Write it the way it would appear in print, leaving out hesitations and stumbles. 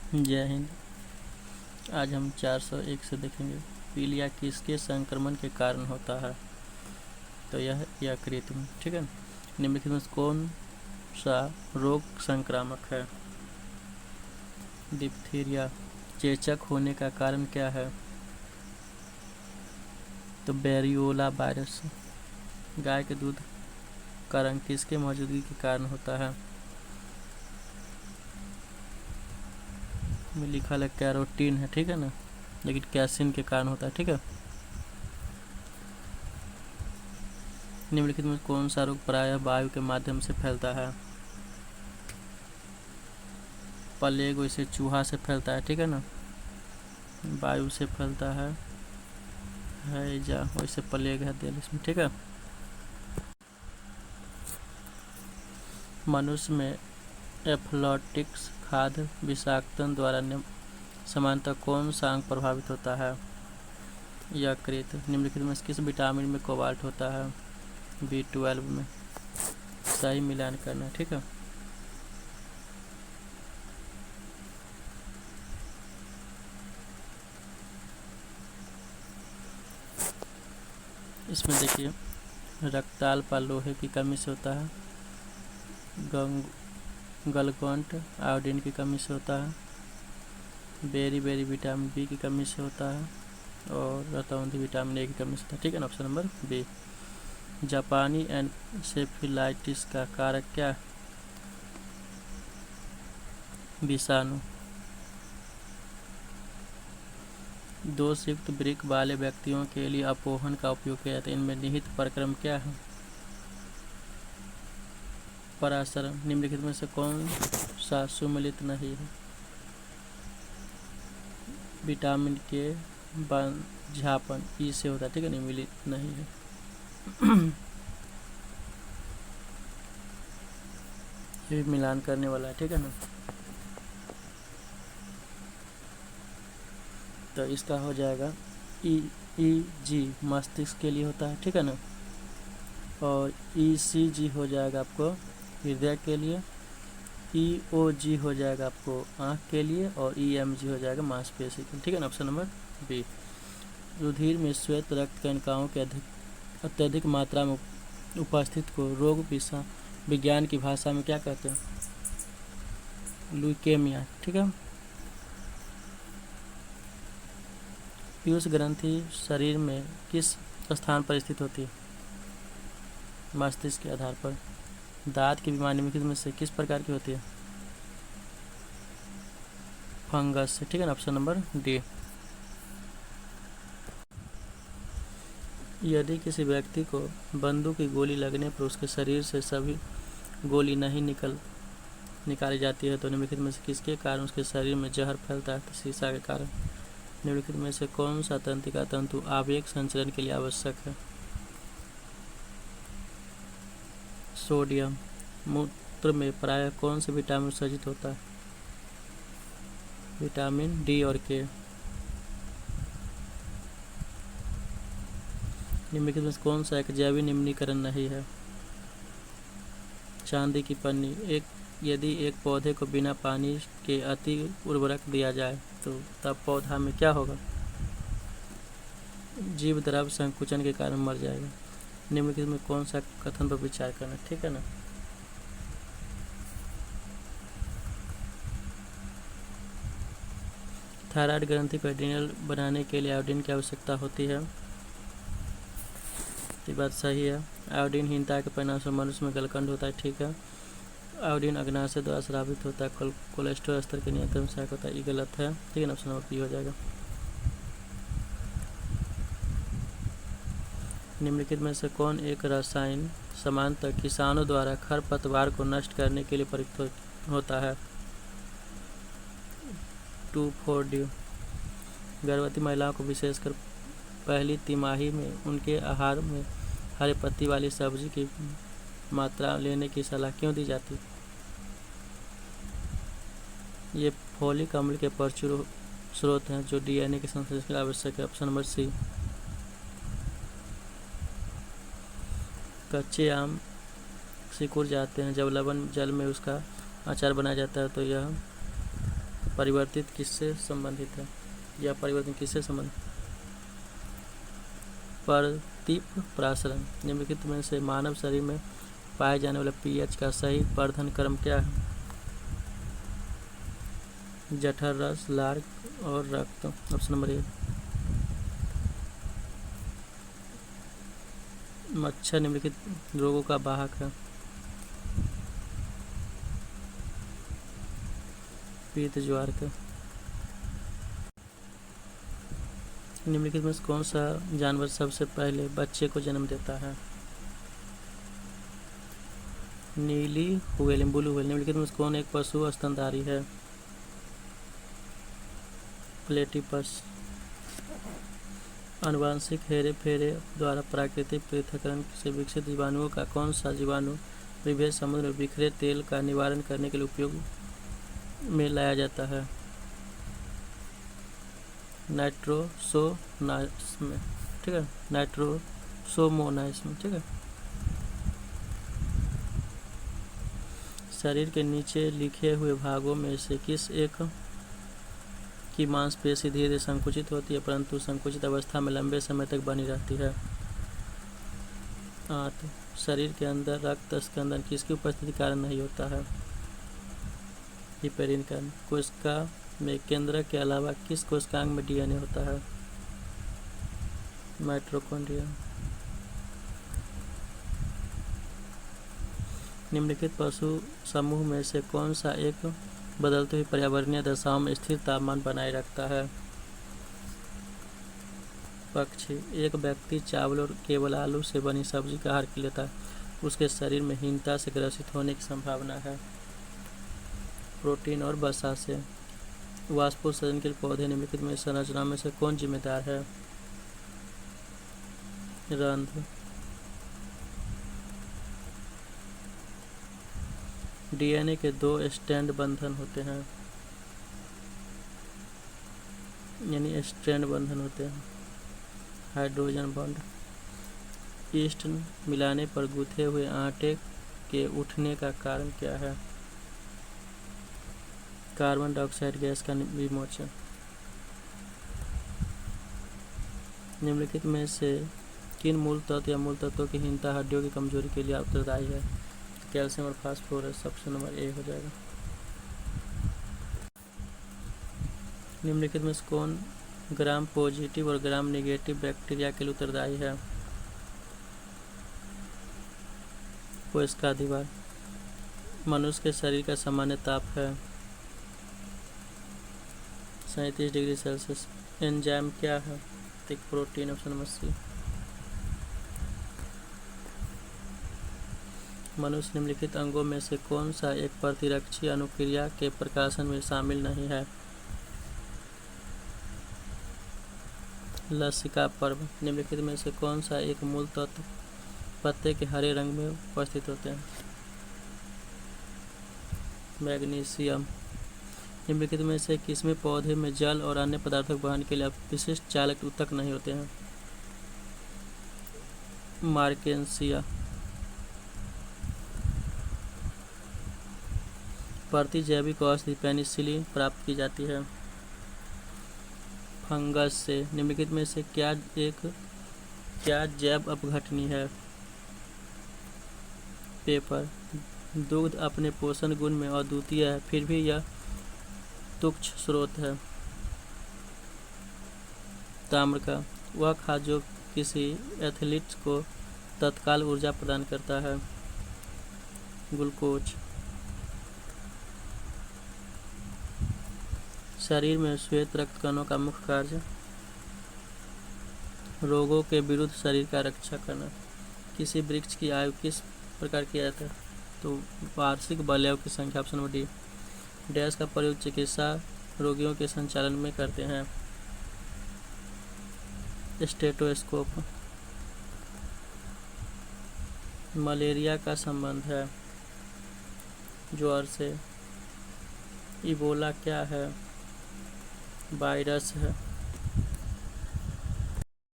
जय हिंद। आज हम 401 से देखेंगे पीलिया किसके संक्रमण के कारण होता है। तो यह यकृत में, ठीक है। निम्नलिखित में कौन सा रोग संक्रामक है? डिप्थीरिया। चेचक होने का कारण क्या है? तो वेरियोला वायरस। गाय के दूध का रंग किसके मौजूदगी के कारण होता है? में लिखा है कैरोटीन है, ठीक है ना, लेकिन कैसिन के कारण होता है, ठीक है। निम्नलिखित में कौन सा रोग प्रायः वायु के माध्यम से फैलता है? प्लेग वैसे चूहा से फैलता है, ठीक है ना, वायु से फैलता है हैजा, वैसे प्लेग है दिल में, ठीक है। मनुष्य में एफ्लॉटिक्स खाद्य विषाक्तन द्वारा सामान्यतः कौन सा अंग प्रभावित होता है? यकृत। निम्नलिखित में किस विटामिन में कोबाल्ट होता है? B12 में। सही मिलान करना है, ठीक है। इसमें देखिए रक्ताल्पा लोहे की कमी से होता है, गलगोंट आयोडीन की कमी से होता है, बेरी विटामिन बी की कमी से होता है, और रतौंधी विटामिन ए की कमी से होता है, ठीक है ना। Option number B. जापानी एन्सेफेलाइटिस का कारक क्या है? विषाणु। दोषयुक्त वृक्क वाले व्यक्तियों के लिए अपोहन का उपयोग किया जाता है। इनमें निहित प्रक्रम क्या है? परासरण। निम्नलिखित में से कौन सा सुमेलित नहीं है? विटामिन के बांझापन ई से होता है, ठीक है, निम्नलिखित नहीं है। ये मिलान करने वाला है, ठीक है ना। तो इसका हो जाएगा EEG मस्तिष्क के लिए होता है, ठीक है ना, और ECG हो जाएगा आपको हृदय के लिए, EOG हो जाएगा आपको आँख के लिए, और EMG हो जाएगा मांसपेशी के लिए, ठीक है ना। Option number B. रुधिर में श्वेत रक्त कणिकाओं के अत्यधिक मात्रा में उपस्थित को रोग विज्ञान की भाषा में क्या कहते हैं? ल्यूकेमिया, ठीक है। पीयूष ग्रंथि शरीर में किस स्थान पर स्थित होती है? मस्तिष्क के आधार पर। दांत की बीमारी निम्नलिखित में से किस प्रकार की होती है? फंगस से, ठीक है ना। Option number D. यदि किसी व्यक्ति को बंदूक की गोली लगने पर उसके शरीर से सभी गोली नहीं निकाली जाती है तो निम्नलिखित में से किसके कारण उसके शरीर में जहर फैलता है? शीशा के कारण। निम्नलिखित में से कौन सा तंत्रिका तंतु आवेग संचरण के लिए आवश्यक है? सोडियम। मूत्र में प्रायः कौन से विटामिन सृजित होता है? विटामिन डी और के। निम्नलिखित में कौन सा एक जैविक निम्नीकरण नहीं है? चांदी की पन्नी। यदि एक पौधे को बिना पानी के अति उर्वरक दिया जाए तो तब पौधा में क्या होगा? जीव द्रव्य संकुचन के कारण मर जाएगा। निम्नलिखित में कौन सा कथन पर विचार करना, ठीक है ना। थायराइड ग्रंथि को एड्रिनल बनाने के लिए आयोडीन की आवश्यकता होती है। ये बात सही है। आयोडीनहीनता के परिणाम से मनुष्य में गलकंड होता है, ठीक है। आयोडीन अग्नाशय द्वारा स्रावित होता है, कोलेस्ट्रॉल स्तर के नियंत्रण में सहायक होता है, ये गलत है, ठीक है ना। ऑप्शन नंबर बी हो जाएगा। निम्नलिखित में से कौन एक रसायन सामान्यतः किसानों द्वारा खरपतवार को नष्ट करने के लिए प्रयुक्त होता है? 2,4-डी। गर्भवती महिलाओं को विशेषकर पहली तिमाही में उनके आहार में हरे पत्ती वाली सब्जी की मात्रा लेने की सलाह क्यों दी जाती है? ये फोलिक अम्ल के प्रचुर स्रोत हैं जो DNA के संश्लेषण के लिए आवश्यक है। Option number C. कच्चे आम सिकुड़ जाते हैं जब लवण जल में उसका अचार बनाया जाता है तो यह परिवर्तित किससे संबंधित है, या परिवर्तन किससे संबंधित? प्रतीप प्रासरण। निम्नलिखित में से मानव शरीर में पाए जाने वाले पीएच का सही वर्धन क्रम क्या है? जठर रस, लार और रक्त। Option number A. मच्छर निम्नलिखित रोगों का वाहक है। पीत ज्वार का। निम्नलिखित में से कौन सा जानवर सबसे पहले बच्चे को जन्म देता है? नीली व्हेल, ब्लू व्हेल। निम्नलिखित में से कौन एक पशु स्तनधारी है? प्लेटिपस। आनुवंशिक हेरफेर द्वारा प्राकृतिक पृथक्करण से विकसित जीवाणुओं का कौन सा जीवाणु विभेद समुद्र में बिखरे तेल का निवारण करने के लिए उपयोग में लाया जाता है? नाइट्रोसोनाइस में, ठीक है, नाइट्रोसोमोनाइस में, ठीक है। शरीर के नीचे लिखे हुए भागों में से किस एक की मांसपेशी धीरे धीरे संकुचित होती है परंतु संकुचित अवस्था में लंबे समय तक बनी रहती है? आंत। शरीर के अंदर रक्त स्कंदन किसकी उपस्थिति के कारण नहीं होता है? हिपेरिन कारण। कोशिका में केंद्रक के अलावा किस कोशिकांग में डीएनए होता है? माइटोकॉन्ड्रिया। निम्नलिखित पशु समूह में से कौन सा एक बदलते हुए पर्यावरणीय दशाओं में स्थिर तापमान बनाए रखता है? पक्षी। एक व्यक्ति चावल और केवल आलू से बनी सब्जी का आहार लेता है, उसके शरीर में हीनता से ग्रसित होने की संभावना है? प्रोटीन और वसा से। वाष्पोत्सर्जन के पौधे निम्नलिखित में संरचना में से कौन जिम्मेदार है? रंध्र। डीएनए के 2 स्ट्रैंड बंधन होते हैं, यानी स्ट्रैंड बंधन होते हैं, हाइड्रोजन बॉन्ड। ईस्ट मिलाने पर गूथे हुए आटे के उठने का कारण क्या है? कार्बन डाइऑक्साइड गैस का विमोचन। निम्नलिखित में से किन मूल तत्व या मूल तत्वों की हीनता हड्डियों की कमजोरी के लिए उत्तरदायी है? कैल्शियम और फास्फोरस। ऑप्शन नंबर ए हो जाएगा। निम्नलिखित में से कौन ग्राम पॉजिटिव और ग्राम नेगेटिव बैक्टीरिया के लिए उत्तरदायी है? कोशिका दीवार। मनुष्य के शरीर का सामान्य ताप है 37 डिग्री सेल्सियस। एंजाइम क्या है? एक प्रोटीन। ऑप्शन नंबर सी। मनुष्य निम्नलिखित अंगों में से कौन सा एक प्रतिरक्षी अनुक्रिया के प्रकाशन में शामिल नहीं है? लसिका पर्व। निम्नलिखित में से कौन सा एक मूल तत्व पत्ते के हरे रंग में उपस्थित होते हैं? मैग्नीशियम। निम्नलिखित में से किसमें पौधे में जल और अन्य पदार्थों को वहन के लिए विशिष्ट चालक ऊतक नहीं होते हैं? मार्केंसिया। प्रतिजैविक औषधि पेनिसिलिन प्राप्त की जाती है फंगस से। निम्नलिखित में से क्या जैव अपघटनी है? पेपर। दूध अपने पोषण गुण में अद्वितीय है, फिर भी यह तुच्छ स्रोत है। ताम्र का। वह खाद्य जो किसी एथलीट को तत्काल ऊर्जा प्रदान करता है। ग्लूकोज। शरीर में श्वेत रक्त कणों का मुख्य कार्य रोगों के विरुद्ध शरीर का रक्षा करना। किसी वृक्ष की आयु किस प्रकार किया जाता है? तो वार्षिक बलयों की संख्या। Option number D. डैश का प्रयोग चिकित्सा रोगियों के संचालन में करते हैं? स्टेटोस्कोप। मलेरिया का संबंध है ज्वर से। इबोला क्या है? वायरस है।